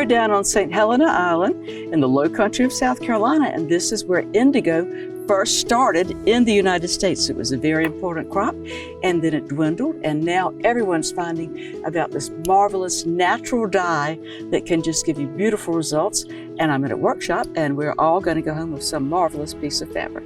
We're down on St. Helena Island in the low country of South Carolina, and this is where indigo first started in the United States. It was a very important crop, and then it dwindled, and now everyone's finding about this marvelous natural dye that can just give you beautiful results. And I'm at a workshop, and we're all going to go home with some marvelous piece of fabric.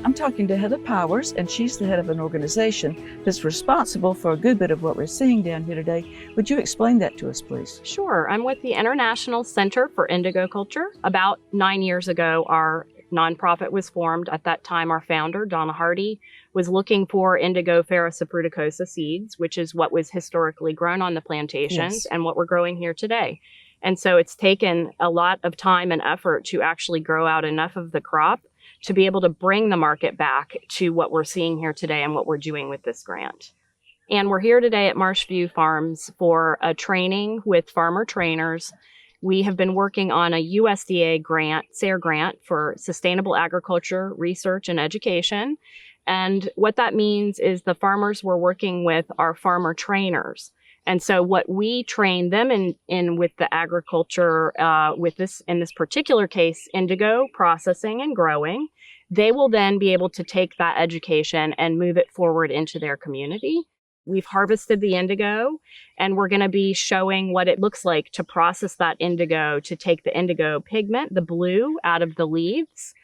I'm talking to Heather Powers, and she's the head of an organization that's responsible for a good bit of what we're seeing down here today. Would you explain that to us, please? Sure. I'm with the International Center for Indigo Culture. About 9 years ago, our nonprofit was formed. At that time, our founder, Donna Hardy, was looking for indigo ferrosapruticosa seeds, which is what was historically grown on the plantations, Yes. and what we're growing here today. And so it's taken a lot of time and effort to actually grow out enough of the crop to be able to bring the market back to what we're seeing here today and what we're doing with this grant. And we're here today at Marshview Farms for a training with farmer trainers. We have been working on a USDA grant, SARE grant, for sustainable agriculture, research, and education. And what that means is the farmers we're working with are farmer trainers. And so what we train them in with the agriculture, with this, in this particular case, indigo processing and growing, they will then be able to take that education and move it forward into their community. We've harvested the indigo, and we're going to be showing what it looks like to process that indigo, to take the indigo pigment, the blue, out of the leaves.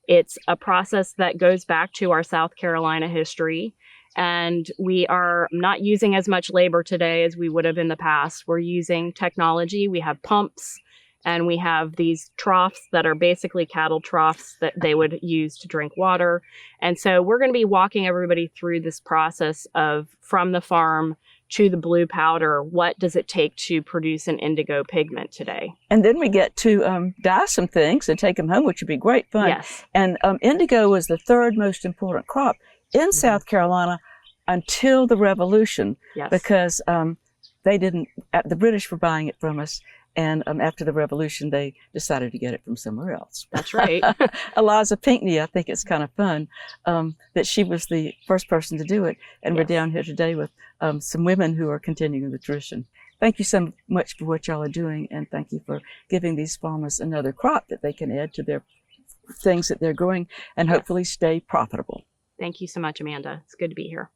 It's a process that goes back to our South Carolina history. And we are not using as much labor today as we would have in the past. We're using technology. We have pumps, and we have these troughs that are basically cattle troughs that they would use to drink water. And so we're going to be walking everybody through this process of from the farm to the blue powder. What does it take to produce an indigo pigment today? And then we get to dye some things and take them home, which would be great fun. Yes. And indigo was the third most important crop in South Carolina until the Revolution, Yes. because they didn't, the British were buying it from us, and after the Revolution, they decided to get it from somewhere else. That's right. Eliza Pinckney, I think it's kind of fun that she was the first person to do it, and we're Yes. down here today with some women who are continuing the tradition. Thank you so much for what y'all are doing, and thank you for giving these farmers another crop that they can add to their things that they're growing and hopefully stay profitable. Thank you so much, Amanda. It's good to be here.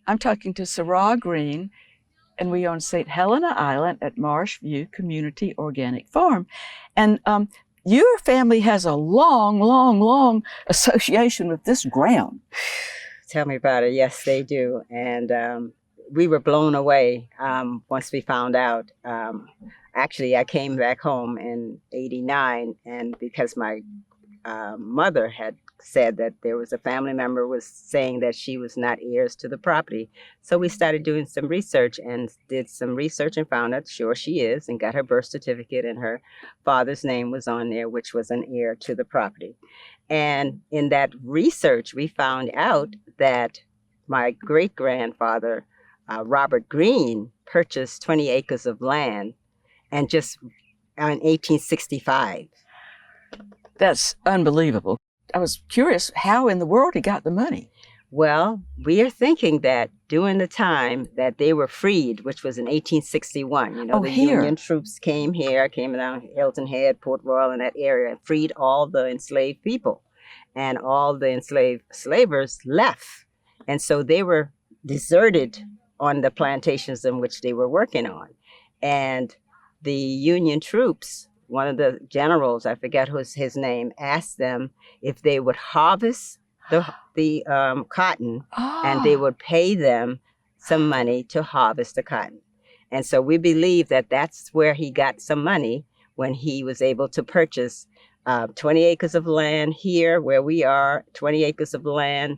I'm talking to Sarah Green, and we are on St. Helena Island at Marshview Community Organic Farm. And your family has a long, long, long association with this ground. Tell me about it. Yes, they do. And we were blown away once we found out. Actually, I came back home in '89, and because my mother had said that there was a family member was saying that she was not heirs to the property. So we started doing some research and did some research and found out sure she is, and got her birth certificate, and her father's name was on there, which was an heir to the property. And in that research, we found out that my great-grandfather, Robert Green, purchased 20 acres of land and just in 1865. That's unbelievable. I was curious how in the world he got the money. Well, we are thinking that during the time that they were freed, which was in 1861, you know, the Union troops came down Hilton Head, Port Royal, in that area, and freed all the enslaved people. And all the enslaved slavers left. And so they were deserted on the plantations in which they were working on. And the Union troops, one of the generals, I forget his name, asked them if they would harvest the cotton, and they would pay them some money to harvest the cotton. And so we believe that that's where he got some money when he was able to purchase 20 acres of land here where we are, 20 acres of land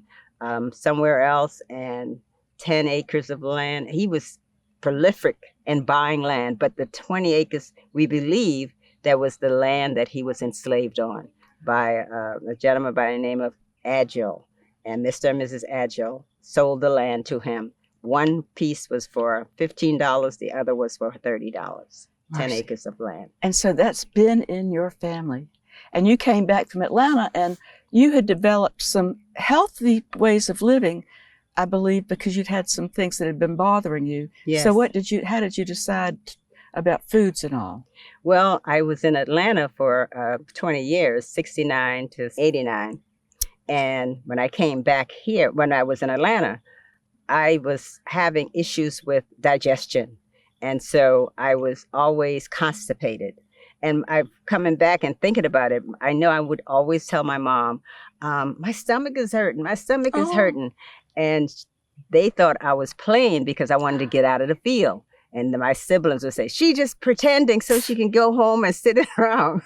somewhere else, and 10 acres of land. He was prolific in buying land, but the 20 acres, we believe, that was the land that he was enslaved on by a gentleman by the name of Agile. And Mr. and Mrs. Agile sold the land to him. One piece was for $15, the other was for $30, 10 acres of land. And so that's been in your family. And you came back from Atlanta and you had developed some healthy ways of living, I believe, because you'd had some things that had been bothering you. Yes. So how did you decide about foods and all? Well, I was in Atlanta for 20 years, 69 to 89. And when I came back here, when I was in Atlanta, I was having issues with digestion. And so I was always constipated. And I'm coming back and thinking about it. I know I would always tell my mom, my stomach is hurting. My stomach is hurting. And they thought I was playing because I wanted to get out of the field. And my siblings would say, she just pretending so she can go home and sit around.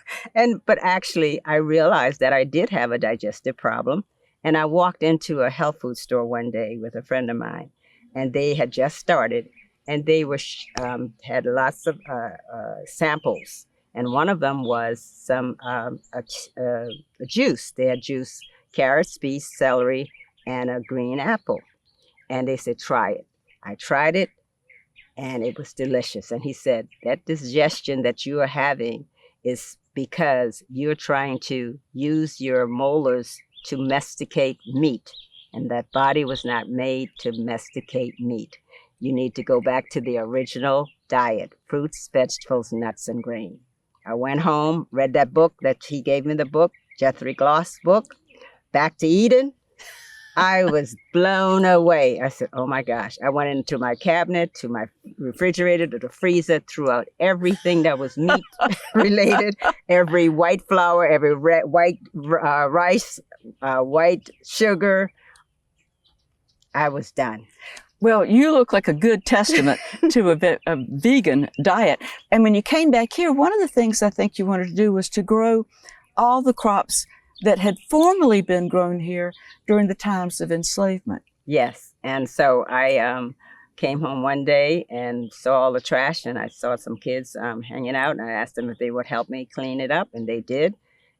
But actually, I realized that I did have a digestive problem. And I walked into a health food store one day with a friend of mine, and they had just started, and they were had lots of samples. And one of them was some a juice. They had juice, carrots, beets, celery, and a green apple. And they said, try it. I tried it, and it was delicious. And he said, that digestion that you are having is because you're trying to use your molars to masticate meat. And that body was not made to masticate meat. You need to go back to the original diet, fruits, vegetables, nuts, and grain. I went home, read that book that he gave me, the book, Jeffrey Gloss book, Back to Eden. I was blown away. I said, oh my gosh. I went into my cabinet, to my refrigerator, to the freezer, threw out everything that was meat related, every white flour, every white rice, white sugar. I was done. Well, you look like a good testament to a vegan diet. And when you came back here, one of the things I think you wanted to do was to grow all the crops that had formerly been grown here during the times of enslavement. Yes. And so I came home one day and saw all the trash, and I saw some kids hanging out, and I asked them if they would help me clean it up, and they did.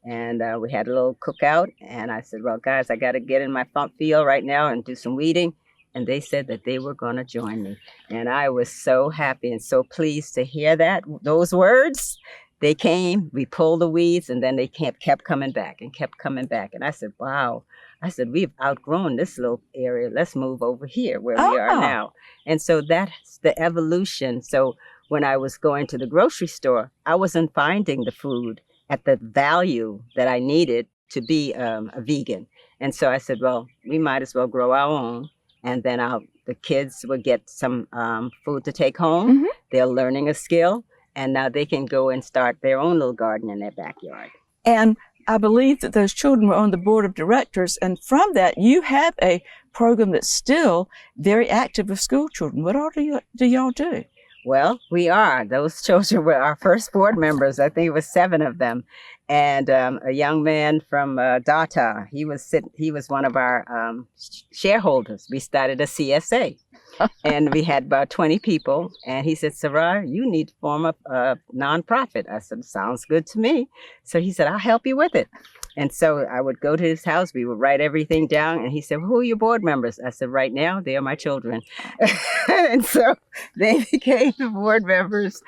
And we had a little cookout, and I said, well, guys, I got to get in my field right now and do some weeding. And they said that they were going to join me. And I was so happy and so pleased to hear those words. They came, we pulled the weeds, and then they kept coming back and kept coming back. And I said, wow. I said, we've outgrown this little area. Let's move over here where we are now. And so that's the evolution. So when I was going to the grocery store, I wasn't finding the food at the value that I needed to be a vegan. And so I said, well, we might as well grow our own. And then the kids would get some food to take home. Mm-hmm. They're learning a skill. And now they can go and start their own little garden in their backyard. And I believe that those children were on the board of directors. And from that, you have a program that's still very active with school children. What all do y'all do? Well, we are. Those children were our first board members. I think it was 7 of them. And a young man from Data, he was one of our shareholders. We started a CSA. And we had about 20 people. And he said, Sarah, you need to form a nonprofit. I said, sounds good to me. So he said, I'll help you with it. And so I would go to his house. We would write everything down. And he said, who are your board members? I said, right now, they are my children. And so they became the board members.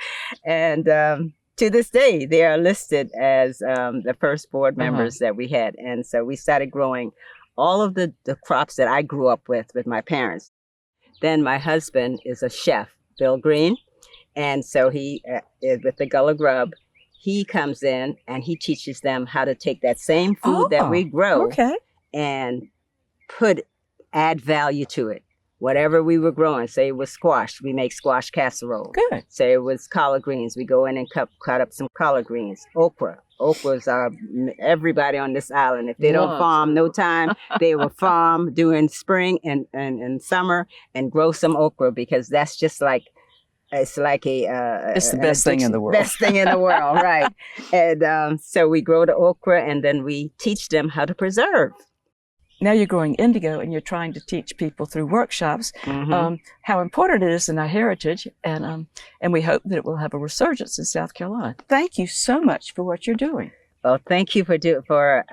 And to this day, they are listed as the first board members that we had. And so we started growing all of the crops that I grew up with my parents. Then my husband is a chef, Bill Green. And so he is with the Gullah Grub. He comes in and he teaches them how to take that same food that we grow and add value to it. whatever we were growing. Say it was squash, we make squash casserole. Good. Say it was collard greens, we go in and cut up some collard greens. Okras are everybody on this island. If they don't Loves farm no time, they will farm during spring and summer and grow some okra, because that's just like, it's like It's the best thing in the world. Best thing in the world, right? And so we grow the okra, and then we teach them how to preserve. Now you're growing indigo, and you're trying to teach people through workshops how important it is in our heritage, and we hope that it will have a resurgence in South Carolina. Thank you so much for what you're doing. Well, thank you for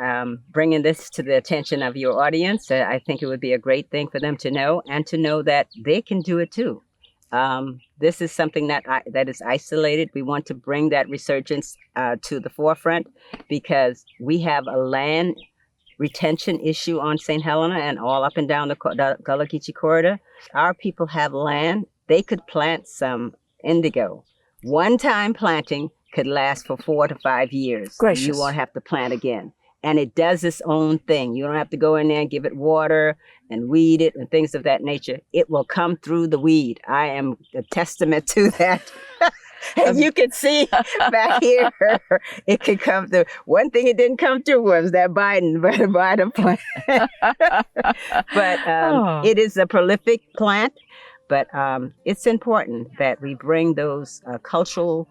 bringing this to the attention of your audience. I think it would be a great thing for them to know, and to know that they can do it too. This is something that is isolated. We want to bring that resurgence to the forefront, because we have a land retention issue on St. Helena and all up and down the Gullah Geechee corridor. Our people have land. They could plant some indigo. One-time planting could last for 4 to 5 years. Gracious. You won't have to plant again. And it does its own thing. You don't have to go in there and give it water and weed it and things of that nature. It will come through the weed. I am a testament to that. As you can see back here, it could come through. One thing it didn't come through was that Biden plant. But it is a prolific plant. But it's important that we bring those cultural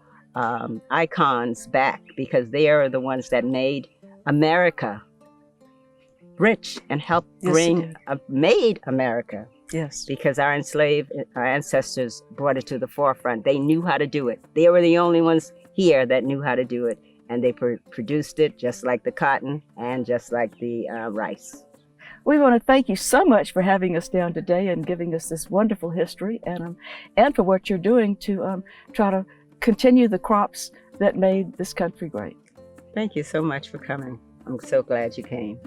icons back, because they are the ones that made America rich and helped made America. Yes. Because our ancestors brought it to the forefront. They knew how to do it. They were the only ones here that knew how to do it. And they produced it just like the cotton and just like the rice. We want to thank you so much for having us down today and giving us this wonderful history, and for what you're doing to try to continue the crops that made this country great. Thank you so much for coming. I'm so glad you came.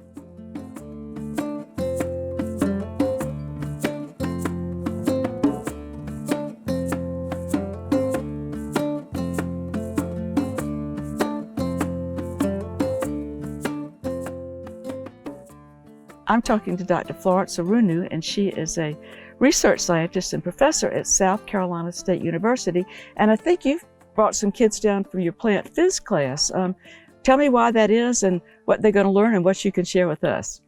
I'm talking to Dr. Florence Arunu, and she is a research scientist and professor at South Carolina State University. And I think you've brought some kids down from your plant phys class. Tell me why that is and what they're going to learn and what you can share with us.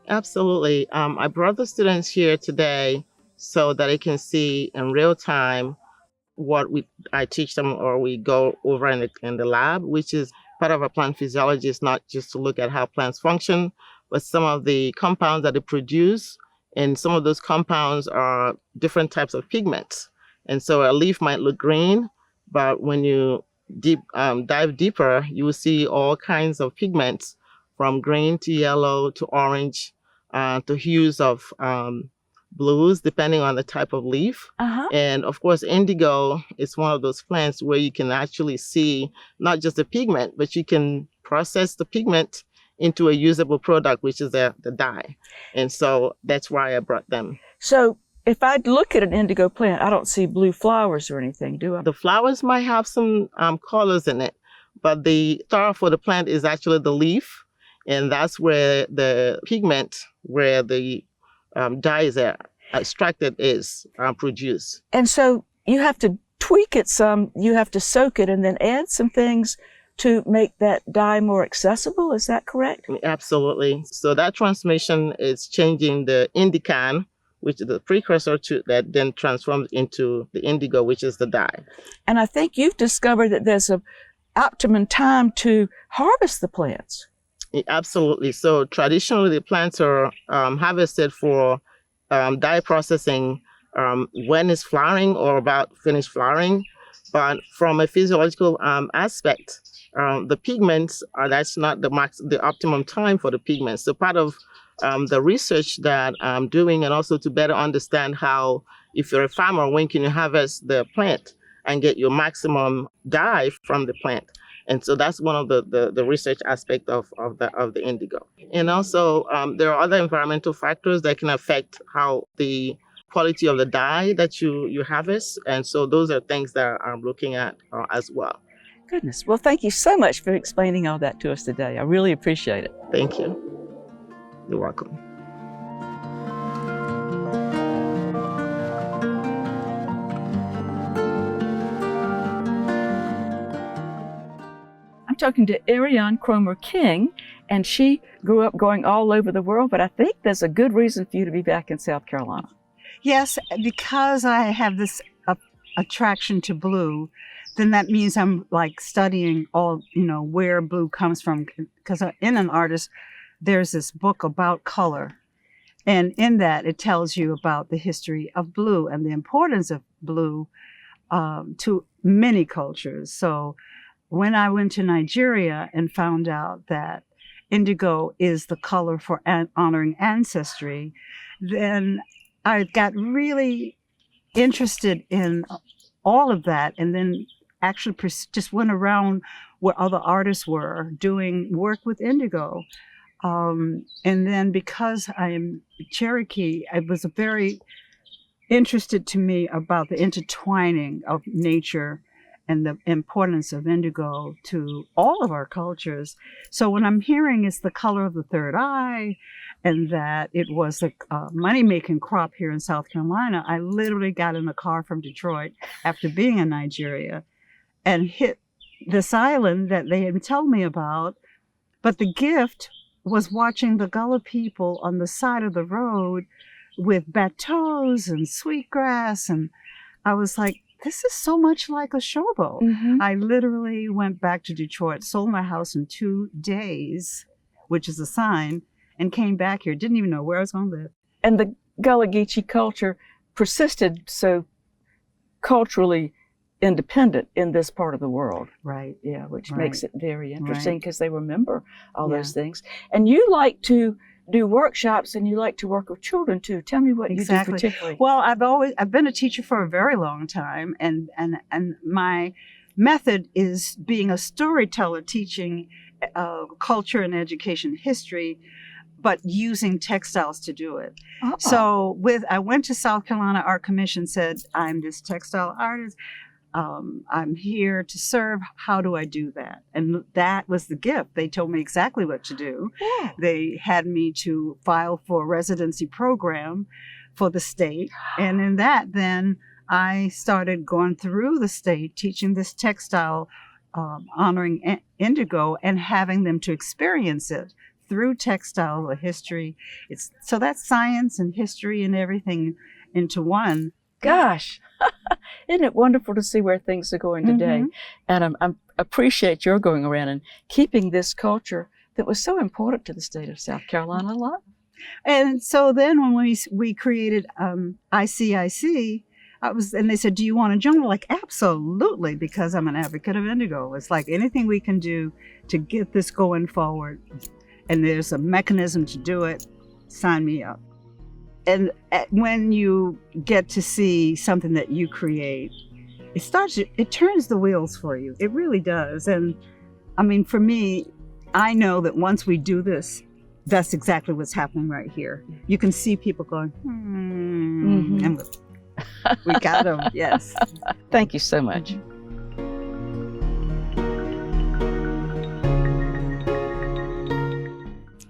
Absolutely. I brought the students here today so that they can see in real time what I teach them, or we go over in the lab, which is part of a plant physiology. Is not just to look at how plants function, but some of the compounds that they produce. And some of those compounds are different types of pigments. And so a leaf might look green, but when you dive deeper, you will see all kinds of pigments, from green to yellow to orange to hues of blues, depending on the type of leaf. And of course, indigo is one of those plants where you can actually see not just the pigment, but you can process the pigment into a usable product, which is the dye. And so that's why I brought them. So if I look at an indigo plant, I don't see blue flowers or anything, do I? The flowers might have some colors in it, but the star for the plant is actually the leaf. And that's where the pigment, where the dyes are extracted, is produced. And so you have to tweak it some, you have to soak it and then add some things to make that dye more accessible. Is that correct? Absolutely. So that transformation is changing the indican, which is the precursor to that then transforms into the indigo, which is the dye. And I think you've discovered that there's an optimum time to harvest the plants. Absolutely. So traditionally, the plants are harvested for dye processing when it's flowering or about finished flowering. But from a physiological aspect, the pigments that's not the optimum time for the pigments. So part of the research that I'm doing, and also to better understand how, if you're a farmer, when can you harvest the plant and get your maximum dye from the plant. And so that's one of the research aspect of the indigo. And also there are other environmental factors that can affect how the quality of the dye that you harvest. And so those are things that I'm looking at as well. Goodness. Well, thank you so much for explaining all that to us today. I really appreciate it. Thank you. You're welcome. talking to Ariane Cromer King, and she grew up going all over the world, but I think there's a good reason for you to be back in South Carolina. Yes, because I have this attraction to blue, then that means I'm like studying all, where blue comes from. Because in an artist, there's this book about color. And in that, it tells you about the history of blue and the importance of blue to many cultures. So when I went to Nigeria and found out that indigo is the color for honoring ancestry, then I got really interested in all of that, and then actually just went around where other artists were doing work with indigo. And then because I am Cherokee, it was very interested to me about the intertwining of nature and the importance of indigo to all of our cultures. So when I'm hearing it's the color of the third eye and that it was a money-making crop here in South Carolina, I literally got in a car from Detroit after being in Nigeria and hit this island that they had told me about. But the gift was watching the Gullah people on the side of the road with bateaus and sweetgrass. And I was like, this is so much like a showboat. Mm-hmm. I literally went back to Detroit, sold my house in 2 days, which is a sign, and came back here. Didn't even know where I was going to live. And the Gullah Geechee culture persisted so culturally independent in this part of the world. Right. Yeah, which Right. makes it very interesting Right. because they remember all Yeah. those things. And you like to do workshops and you like to work with children too. Tell me what Exactly. you do particularly. Well, I've been a teacher for a very long time, and my method is being a storyteller, teaching culture and education history, but using textiles to do it. Uh-oh. So I went to South Carolina Art Commission, said, I'm this textile artist. I'm here to serve. How do I do that? And that was the gift. They told me exactly what to do. Yeah. They had me to file for a residency program for the state. And in that, then I started going through the state, teaching this textile, honoring indigo, and having them to experience it through textile, the history. So that's science and history and everything into one. Gosh, isn't it wonderful to see where things are going today? Mhm. And I appreciate your going around and keeping this culture that was so important to the state of South Carolina alive. And so then when we created ICIC, and they said, do you want to join? We're like, absolutely, because I'm an advocate of indigo. It's like anything we can do to get this going forward, and there's a mechanism to do it, sign me up. And when you get to see something that you create, it turns the wheels for you. It really does. And I mean, for me, I know that once we do this, that's exactly what's happening right here. You can see people going, Mhm. and we got them, yes. Thank you so much.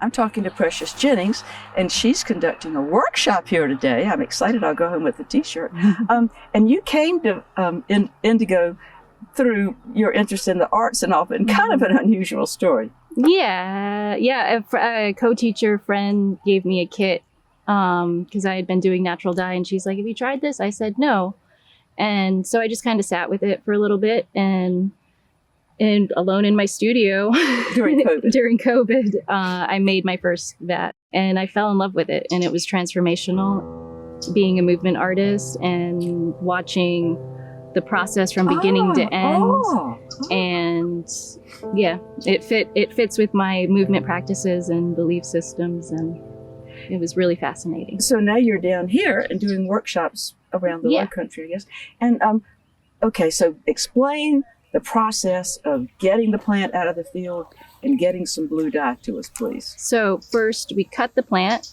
I'm talking to Precious Jennings, and she's conducting a workshop here today. I'm excited. I'll go home with a T-shirt. And you came to Indigo through your interest in the arts and all, but kind of an unusual story. Yeah. A co-teacher friend gave me a kit because I had been doing natural dye, and she's like, "Have you tried this?" I said no, and so I just kind of sat with it for a little bit, and alone in my studio During COVID. I made my first vat, and I fell in love with it, and it was transformational. Being a movement artist and watching the process from beginning to end, and yeah, it fits with my movement practices and belief systems, and it was really fascinating. So now you're down here and doing workshops around the Yeah. low country, I guess. And okay, so explain the process of getting the plant out of the field and getting some blue dye to us, please. So first we cut the plant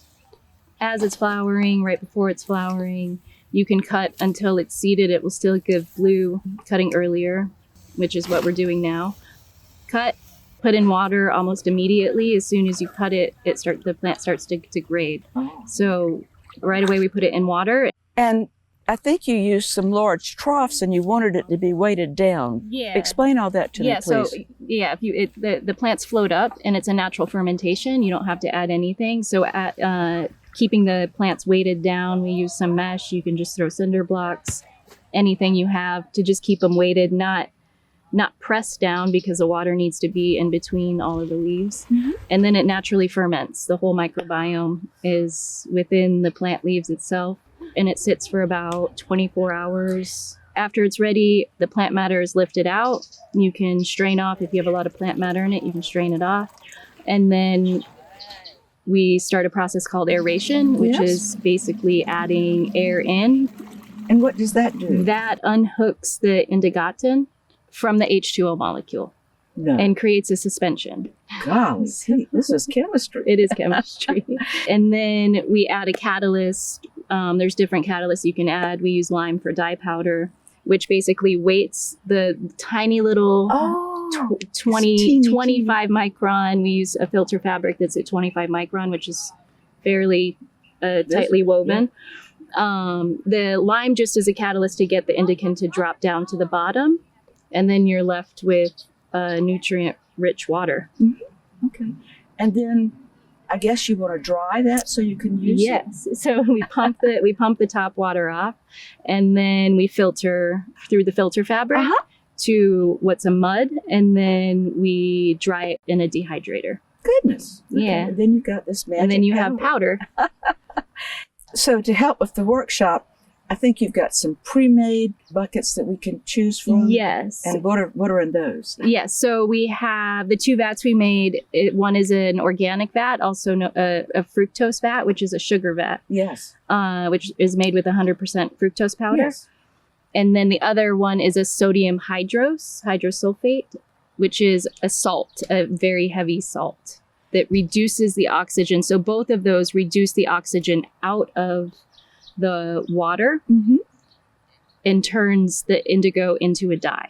as it's flowering, right before it's flowering. You can cut until it's seeded. It will still give blue. Cutting earlier, which is what we're doing now. Cut, put in water almost immediately. As soon as you cut it, the plant starts to degrade. Oh. So right away we put it in water. And I think you used some large troughs and you wanted it to be weighted down. Yeah. Explain all that to me, please. So if the plants float up and it's a natural fermentation, you don't have to add anything. So keeping the plants weighted down, we use some mesh. You can just throw cinder blocks, anything you have to just keep them weighted, not pressed down because the water needs to be in between all of the leaves. Mm-hmm. And then it naturally ferments. The whole microbiome is within the plant leaves itself, and it sits for about 24 hours. After it's ready, the plant matter is lifted out. You can strain off. If you have a lot of plant matter in it, you can strain it off. And then we start a process called aeration, which is basically adding air in. And what does that do? That unhooks the indigotin from the H2O molecule and creates a suspension. Golly, this is chemistry. It is chemistry. And then we add a catalyst. There's different catalysts you can add. We use lime for dye powder, which basically weights the tiny little 25 micron. We use a filter fabric that's at 25 micron, which is fairly tightly woven. The lime just is a catalyst to get the indican to drop down to the bottom, and then you're left with nutrient-rich water. Mm-hmm. Okay. And then I guess you want to dry that so you can use it? Yes. So we pump the top water off, and then we filter through the filter fabric to what's a mud, and then we dry it in a dehydrator. Goodness. Okay. Yeah. And then you've got this magic and then you have powder. So to help with the workshop, I think you've got some pre-made buckets that we can choose from. Yes. And what are in those? Yes. So we have the two vats we made. One is an organic vat, also a fructose vat, which is a sugar vat. Yes. Which is made with 100% fructose powder. Yes. And then the other one is a sodium hydrosulfate, which is a salt, a very heavy salt that reduces the oxygen. So both of those reduce the oxygen out of the water and turns the indigo into a dye.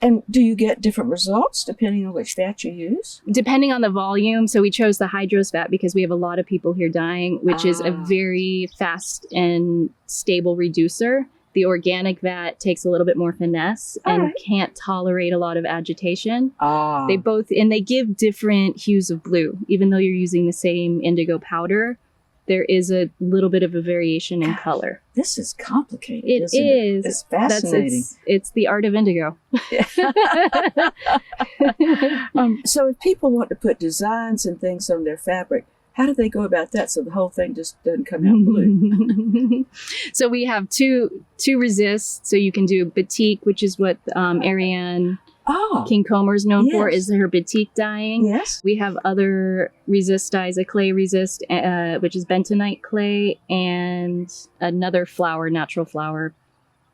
And do you get different results depending on which vat you use? Depending on the volume. So we chose the hydros vat because we have a lot of people here dyeing, which is a very fast and stable reducer. The organic vat takes a little bit more finesse and can't tolerate a lot of agitation. They give different hues of blue. Even though you're using the same indigo powder, there is a little bit of a variation in color. This is complicated. It is. It's fascinating. It's the art of indigo. So if people want to put designs and things on their fabric, how do they go about that so the whole thing just doesn't come out blue? So we have two resists. So you can do batik, which is what Ariane King Comer is known for, is her batik dyeing. Yes. We have other resist dyes, a clay resist, which is bentonite clay, and another flower, natural flower.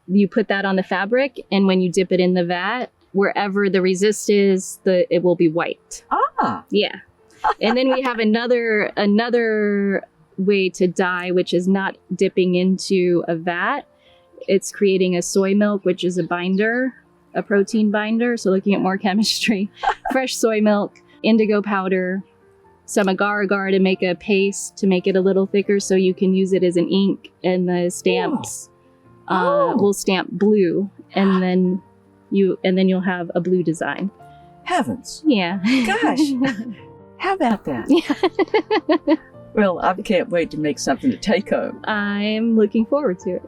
You put that on the fabric, and when you dip it in the vat, wherever the resist is, it will be white. Yeah. And then we have another way to dye, which is not dipping into a vat. It's creating a soy milk, which is a binder, a protein binder. So looking at more chemistry, fresh soy milk, indigo powder, some agar-agar to make a paste to make it a little thicker so you can use it as an ink, and the stamps will stamp blue, and then you'll have a blue design. Heavens. Yeah. Gosh. How about that? Well, I can't wait to make something to take home. I'm looking forward to it.